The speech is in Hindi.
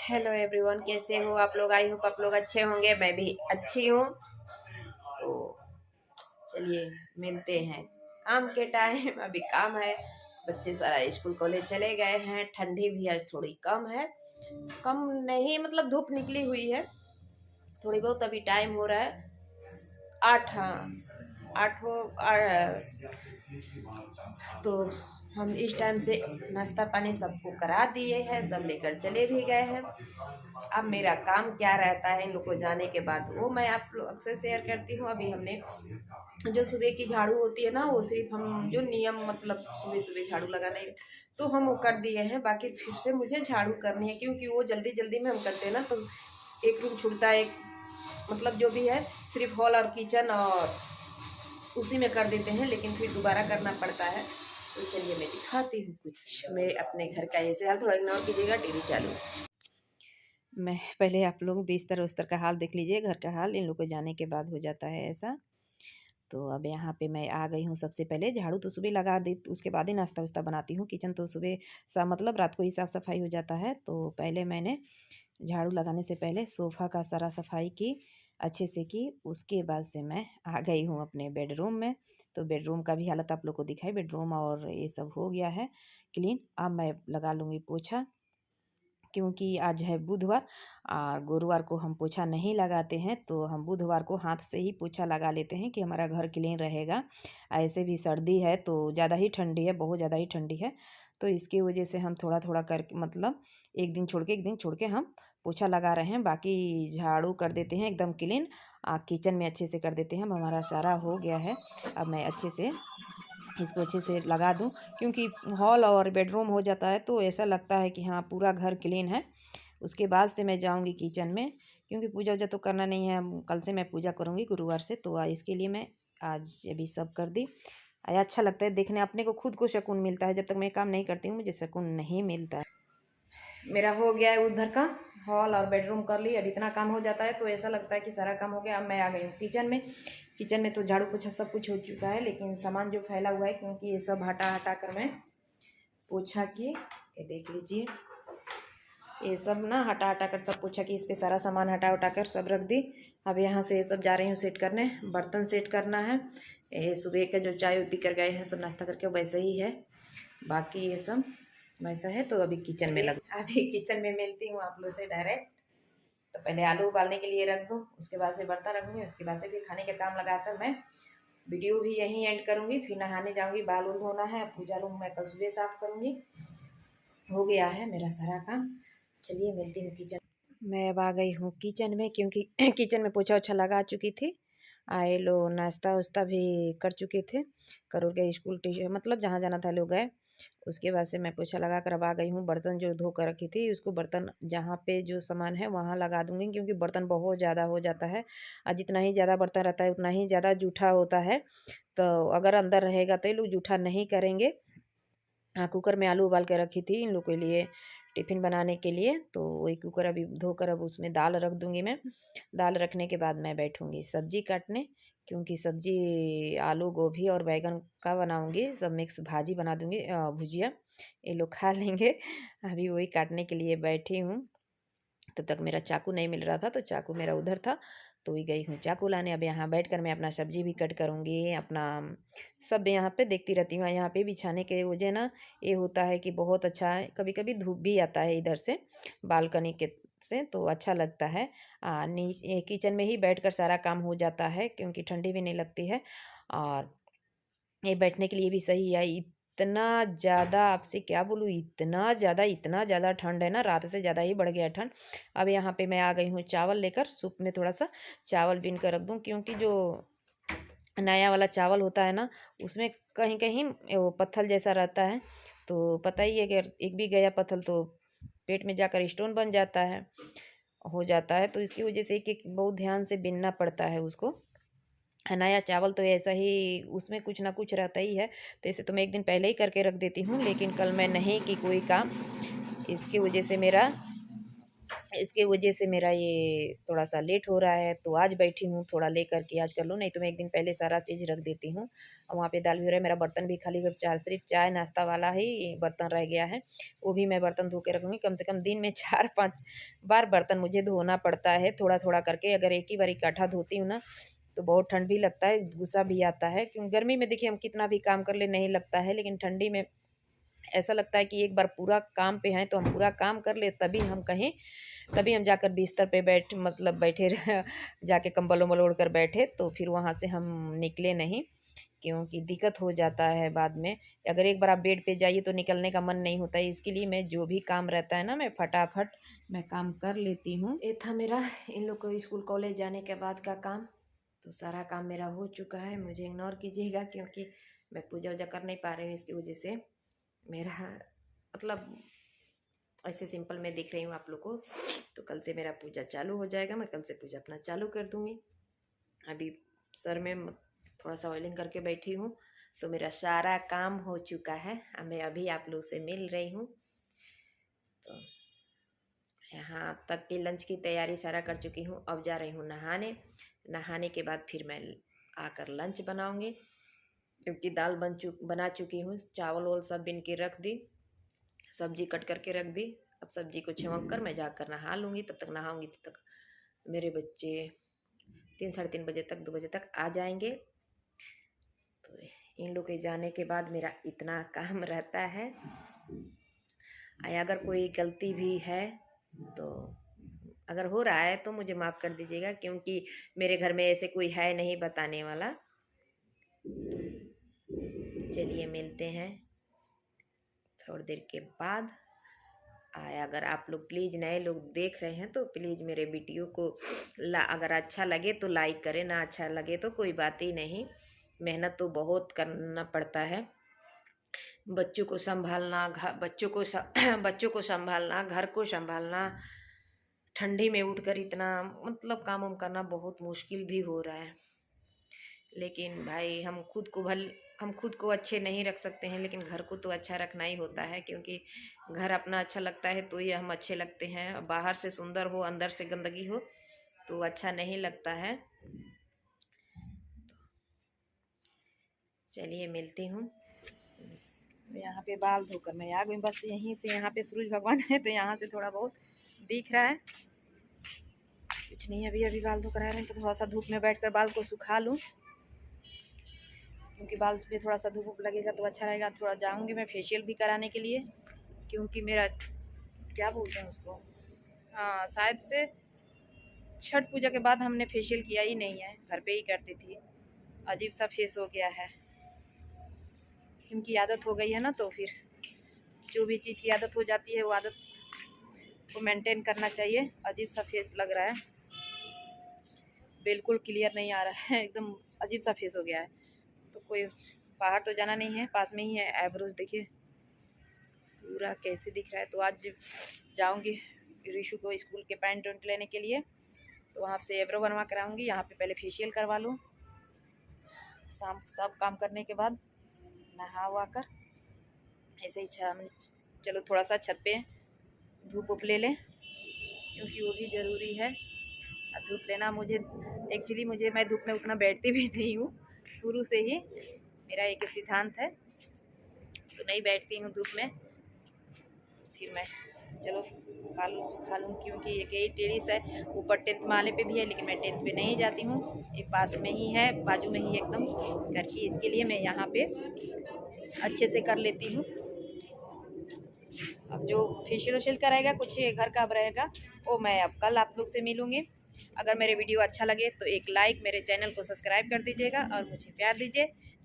हेलो एवरीवन, कैसे हो आप लोग। आई होप आप लोग अच्छे होंगे। मैं भी अच्छी हूँ। तो चलिए मिलते हैं काम के टाइम। अभी काम है, बच्चे सारा स्कूल कॉलेज चले गए हैं। ठंडी भी आज थोड़ी कम है, कम नहीं मतलब धूप निकली हुई है थोड़ी बहुत। अभी टाइम हो रहा है 8, हाँ 8 हो। तो हम इस टाइम से नाश्ता पानी सबको करा दिए हैं, सब लेकर चले भी गए हैं। अब मेरा काम क्या रहता है इन लोग को जाने के बाद, वो मैं आप लोग अक्सर शेयर करती हूँ। अभी हमने जो सुबह की झाड़ू होती है ना, वो सिर्फ हम जो नियम मतलब सुबह सुबह झाड़ू लगाना है तो हम वो कर दिए हैं। बाकी फिर से मुझे झाड़ू करनी है, क्योंकि वो जल्दी जल्दी में हम करते हैं ना, तो एक रूम छूटता है, एक मतलब जो भी है सिर्फ हॉल और किचन और उसी में कर देते हैं, लेकिन फिर दोबारा करना पड़ता है। तो चलिए मैं दिखाती हूँ कुछ मेरे अपने घर का ऐसे हाल। थोड़ा इग्नोर कीजिएगा, टीवी चालू। मैं पहले आप लोग बिस्तर उस्तर का हाल देख लीजिए, घर का हाल इन लोग को जाने के बाद हो जाता है ऐसा। तो अब यहाँ पे मैं आ गई हूँ। सबसे पहले झाड़ू तो सुबह लगा दी, उसके बाद ही नाश्ता वास्ता बनाती हूँ। किचन तो सुबह सा मतलब रात को ही साफ़ सफाई हो जाता है। तो पहले मैंने झाड़ू लगाने से पहले सोफ़ा का सारा सफाई की, अच्छे से की। उसके बाद से मैं आ गई हूँ अपने बेडरूम में। तो बेडरूम का भी हालत आप लोग को दिखाई, बेडरूम और ये सब हो गया है क्लीन। अब मैं लगा लूँगी पोछा, क्योंकि आज है बुधवार और गुरुवार को हम पोछा नहीं लगाते हैं, तो हम बुधवार को हाथ से ही पोछा लगा लेते हैं कि हमारा घर क्लीन रहेगा। ऐसे भी सर्दी है तो ज़्यादा ही ठंडी है, बहुत ज़्यादा ही ठंडी है। तो इसकी वजह से हम थोड़ा थोड़ा करके मतलब एक दिन छोड़ के एक दिन छोड़ के हम पोछा लगा रहे हैं। बाकी झाड़ू कर देते हैं एकदम क्लीन। किचन में अच्छे से कर देते हैं। अब हमारा सारा हो गया है। अब मैं अच्छे से इसको अच्छे से लगा दूँ, क्योंकि हॉल और बेडरूम हो जाता है तो ऐसा लगता है कि हाँ पूरा घर क्लीन है। उसके बाद से मैं जाऊँगी किचन में, क्योंकि पूजा वूजा तो करना नहीं है। कल से मैं पूजा करूँगी गुरुवार से, तो इसके लिए मैं आज अभी सब कर दी। अच्छा लगता है देखने, अपने को खुद को सुकून मिलता है। जब तक मैं काम नहीं करती हूँ मुझे सुकून नहीं मिलता है। मेरा हो गया है उधर का हॉल और बेडरूम कर ली। अब इतना काम हो जाता है तो ऐसा लगता है कि सारा काम हो गया। अब मैं आ गई हूँ किचन में। किचन में तो झाड़ू पोछा सब कुछ हो चुका है, लेकिन सामान जो फैला हुआ है, क्योंकि ये सब हटा हटा कर मैं पोछा के, ये देख लीजिए, ये सब ना हटा हटा कर सब पोछा की, इस पर सारा सामान हटा उठा कर सब रख दी। अब यहाँ से ये सब जा रही हूँ सेट करने, बर्तन सेट करना है। ये सुबह का जो चाय पी कर गए हैं सब नाश्ता करके, वैसे ही है। बाकी ये सब वैसा है। तो अभी किचन में अभी किचन में मिलती हूँ आप लोग से डायरेक्ट। तो पहले आलू उबालने के लिए रख दूँ, उसके बाद से बर्तन रखूँगी, उसके बाद से फिर खाने का काम लगाकर मैं वीडियो भी यहीं एंड करूँगी। फिर नहाने जाऊँगी, बाल उल धोना है, पूजा रूम मैं कल सुबह साफ़ करूँगी। हो गया है मेरा सारा काम। चलिए मिलती हूँ किचन। मैं अब आ गई हूँ किचन में, क्योंकि किचन में पोछा ओछा लगा चुकी थी। आए लोग नाश्ता वास्ता भी कर चुके थे, कर उड़ के स्कूल मतलब जहाँ जाना था लोग गए। उसके बाद से मैं पोछा लगा कर अब आ गई हूँ। बर्तन जो धो कर रखी थी उसको, बर्तन जहाँ पे जो सामान है वहाँ लगा दूँगी, क्योंकि बर्तन बहुत ज़्यादा हो जाता है। और जितना ही ज़्यादा बर्तन रहता है उतना ही ज़्यादा जूठा होता है। तो अगर अंदर रहेगा तो ये लोग जूठा नहीं करेंगे। कुकर में आलू उबाल के रखी थी इन लोग के लिए टिफ़िन बनाने के लिए, तो वही कुकर अभी धोकर अब उसमें दाल रख दूँगी मैं। दाल रखने के बाद मैं बैठूँगी सब्ज़ी काटने, क्योंकि सब्ज़ी आलू गोभी और बैंगन का बनाऊँगी, सब मिक्स भाजी बना दूँगी, भुजिया। ये लोग खा लेंगे। अभी वही काटने के लिए बैठी हूँ। तब तक मेरा चाकू नहीं मिल रहा था, तो चाकू मेरा उधर था, तो ही गई हूँ चाकू लाने। अब यहाँ बैठकर मैं अपना सब्जी भी कट करूँगी, अपना सब यहाँ पे देखती रहती हूँ। यहाँ पे बिछाने के वजह ना ये होता है कि बहुत अच्छा है, कभी कभी धूप भी आता है इधर से बालकनी के से, तो अच्छा लगता है। किचन में ही बैठकर सारा काम हो जाता है, क्योंकि ठंडी भी नहीं लगती है और ये बैठने के लिए भी सही है। इतना ज़्यादा आपसे क्या बोलूँ, इतना ज़्यादा ठंड है ना, रात से ज़्यादा ही बढ़ गया है ठंड। अब यहाँ पे मैं आ गई हूँ चावल लेकर, सूप में थोड़ा सा चावल बीन कर रख दूँ, क्योंकि जो नया वाला चावल होता है ना, उसमें कहीं कहीं वो पत्थर जैसा रहता है। तो पता ही है कि अगर एक भी गया पत्थर तो पेट में जाकर स्टोन बन जाता है, हो जाता है। तो इसकी वजह से एक एक बहुत ध्यान से बीनना पड़ता है उसको। नया चावल तो ऐसा ही, उसमें कुछ ना कुछ रहता ही है। तो इसे तो मैं एक दिन पहले ही करके रख देती हूँ, लेकिन कल मैं नहीं की कोई काम, इसकी वजह से मेरा इसके वजह से मेरा ये थोड़ा-सा लेट हो रहा है, तो आज बैठी हूँ थोड़ा लेकर के आज कर लूँ, नहीं तो मैं 1 दिन पहले सारा चीज़ रख देती हूँ। और वहाँ पे दाल भी हो रहा है, मेरा बर्तन भी खाली सिर्फ़ चाय नाश्ता वाला ही बर्तन रह गया है, वो भी मैं बर्तन धो के रखूँगी। कम से कम दिन में 4-5 बार बर्तन मुझे धोना पड़ता है, थोड़ा-थोड़ा करके। अगर एक ही बार इकट्ठा धोती हूँ ना, तो बहुत ठंड भी लगता है, गुस्सा भी आता है, क्यों गर्मी में देखिए हम कितना भी काम कर लें नहीं लगता है, लेकिन ठंडी में ऐसा लगता है कि एक बार पूरा काम पे हैं तो हम पूरा काम कर ले तभी हम जाकर बिस्तर पे बैठे जाके कंबल वंबल ओढ़ कर बैठे, तो फिर वहाँ से हम निकले नहीं, क्योंकि दिक्कत हो जाता है बाद में। अगर एक बार आप बेड पे जाइए तो निकलने का मन नहीं होता है, इसके लिए मैं जो भी काम रहता है ना, मैं फटाफट मैं काम कर लेती हूँ। ये था मेरा इन लोग को स्कूल कॉलेज जाने के बाद का काम। तो सारा काम मेरा हो चुका है, मुझे इग्नोर कीजिएगा क्योंकि मैं पूजा वूजा कर नहीं पा रही हूँ, इसकी वजह से मेरा मतलब ऐसे सिंपल में दिख रही हूँ आप लोग को। तो कल से मेरा पूजा चालू हो जाएगा, मैं कल से पूजा अपना चालू कर दूँगी। अभी सर में थोड़ा सा ऑयलिंग करके बैठी हूँ, तो मेरा सारा काम हो चुका है। अब मैं अभी आप लोग से मिल रही हूँ, तो यहाँ तक की लंच की तैयारी सारा कर चुकी हूँ। अब जा रही हूँ नहाने। नहाने के बाद फिर मैं आकर लंच बनाऊँगी, क्योंकि दाल बना चुकी हूँ, चावल वावल सब बिन के रख दी, सब्जी कट करके रख दी। अब सब्जी को छौंक कर मैं जाकर नहा लूँगी। तब तक नहाऊँगी तब तक मेरे बच्चे 3-3:30 बजे तक 2 बजे तक आ जाएंगे। तो इन लोग के जाने के बाद मेरा इतना काम रहता है। अगर कोई गलती भी है तो अगर हो रहा है तो मुझे माफ़ कर दीजिएगा, क्योंकि मेरे घर में ऐसे कोई है नहीं बताने वाला। चलिए मिलते हैं थोड़ी देर के बाद। अगर आप लोग प्लीज़ नए लोग देख रहे हैं तो प्लीज़ मेरे वीडियो को अगर अच्छा लगे तो लाइक करें, ना अच्छा लगे तो कोई बात ही नहीं। मेहनत तो बहुत करना पड़ता है, बच्चों को संभालना, बच्चों को संभालना, घर को संभालना, ठंडी में उठकर इतना मतलब काम वाम करना बहुत मुश्किल भी हो रहा है। लेकिन भाई हम खुद को अच्छे नहीं रख सकते हैं, लेकिन घर को तो अच्छा रखना ही होता है, क्योंकि घर अपना अच्छा लगता है तो ये हम अच्छे लगते हैं। बाहर से सुंदर हो, अंदर से गंदगी हो तो अच्छा नहीं लगता है। चलिए मिलती हूँ। यहाँ पे बाल धोकर मैं आ गई, बस यहीं से, यहाँ पे सूरज भगवान है तो यहाँ से थोड़ा बहुत दिख रहा है। कुछ नहीं, अभी अभी बाल धोकर आ रहे हैं, तो थोड़ा सा धूप में बैठकर बाल को सुखा लूँ, क्योंकि बाल पे थोड़ा सा धूप लगेगा तो अच्छा रहेगा। थोड़ा जाऊँगी मैं फेशियल भी कराने के लिए, क्योंकि मेरा क्या बोलते हैं उसको, हाँ शायद से छठ पूजा के बाद हमने फेशियल किया ही नहीं है, घर पे ही करती थी। अजीब सा फेस हो गया है, क्योंकि आदत हो गई है ना, तो फिर जो भी चीज़ की आदत हो जाती है वो आदत को मेंटेन करना चाहिए। अजीब सा फेस लग रहा है, बिल्कुल क्लियर नहीं आ रहा है, एकदम अजीब सा फेस हो गया है। तो कोई बाहर तो जाना नहीं है, पास में ही है। आईब्रोज देखिए पूरा कैसे दिख रहा है। तो आज जाऊंगी ऋषु को स्कूल के पैंट वैंट लेने के लिए, तो वहाँ से आईब्रो बनवा कराऊंगी। यहाँ पे पहले फेशियल करवा लूँ, शाम सब काम करने के बाद नहा वहा कर ऐसे ही चलो थोड़ा सा छत पे धूप उप ले लें, क्योंकि वो भी ज़रूरी है। धूप लेना मैं धूप में उतना बैठती भी नहीं हूँ, शुरू से ही मेरा एक सिद्धांत है, तो नहीं बैठती हूँ धूप में। फिर मैं चलो सुखा लूँ, क्योंकि एक यही टेरिस है, ऊपर 10th माले पे भी है, लेकिन मैं 10th पे नहीं जाती हूँ। ये पास में ही है, बाजू में ही एकदम करके, इसके लिए मैं यहाँ पे अच्छे से कर लेती हूँ। अब जो फेशियल वेशियल कराएगा, कुछ घर का अब रहेगा, वो मैं अब कल आप लोग से मिलूँगी। अगर मेरे वीडियो अच्छा लगे तो एक लाइक, मेरे चैनल को सब्सक्राइब कर दीजिएगा और मुझे प्यार दीजिए।